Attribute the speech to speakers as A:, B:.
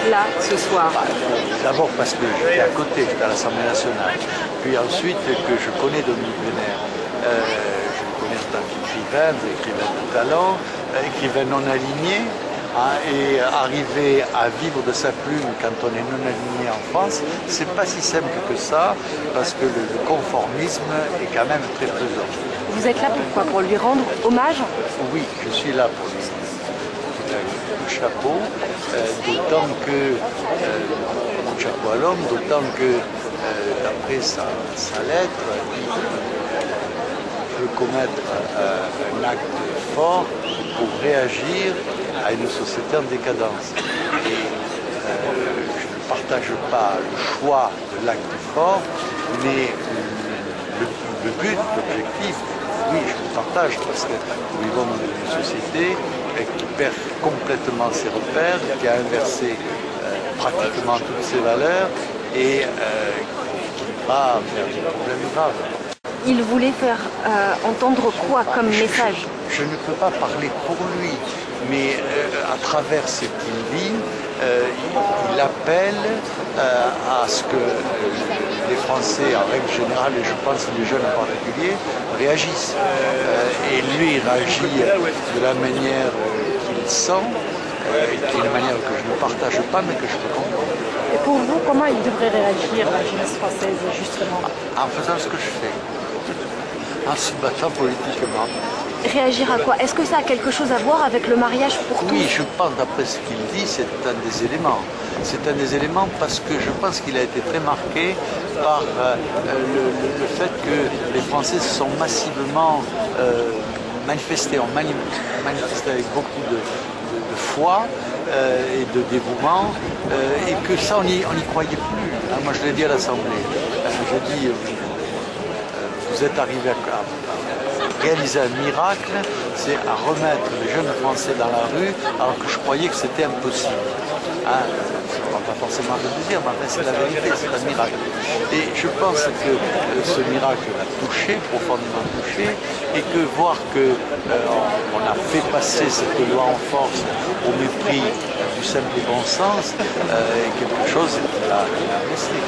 A: êtes là ce soir?
B: D'abord parce que j'étais à côté, j'étais à l'Assemblée nationale. Puis ensuite que je connais Dominique Vénère. Je le connais en tant qu'écrivain de talent, écrivain non aligné. Et arriver à vivre de sa plume quand on est non aligné en France, c'est pas si simple que ça, parce que le conformisme est quand même très pesant.
A: Vous êtes là pourquoi? Pour lui rendre hommage?
B: Oui, je suis là pour lui rendre un chapeau, d'autant que, coup de chapeau à l'homme, d'autant que d'après sa lettre, il peut commettre un acte fort pour réagir à une société en décadence. Et je ne partage pas le choix de l'acte fort, mais le but, l'objectif, oui, je le partage parce que nous vivons dans une société qui perd complètement ses repères, qui a inversé pratiquement toutes ses valeurs et qui va vers des problèmes graves.
A: Il voulait faire entendre quoi comme message?
B: Je ne peux pas parler pour lui, mais à travers ce qu'il dit, il appelle à ce que les Français, en règle générale, et je pense les jeunes en particulier, réagissent. Et lui, il réagit de la manière qu'il sent, qui est une manière que je ne partage pas, mais que je peux comprendre.
A: Et pour vous, comment il devrait réagir, la jeunesse française, justement?
B: En faisant ce que je fais, en se battant politiquement.
A: Réagir à quoi? Est-ce que ça a quelque chose à voir avec le mariage pour tous?
B: Oui, je pense, d'après ce qu'il dit, c'est un des éléments. C'est un des éléments parce que je pense qu'il a été très marqué par le fait que les Français se sont massivement manifestés, ont manifesté avec beaucoup de foi et de dévouement, et que ça, on n'y croyait plus. Moi, je l'ai dit à l'Assemblée. J'ai dit, vous êtes arrivé à réaliser un miracle, c'est à remettre les jeunes Français dans la rue, alors que je croyais que c'était impossible. On va pas forcément le dire, mais c'est la vérité, c'est un miracle. Et je pense que ce miracle l'a touché, profondément touché, et que voir qu'on a fait passer cette loi en force au mépris du simple bon sens, est quelque chose qui l'a blessé.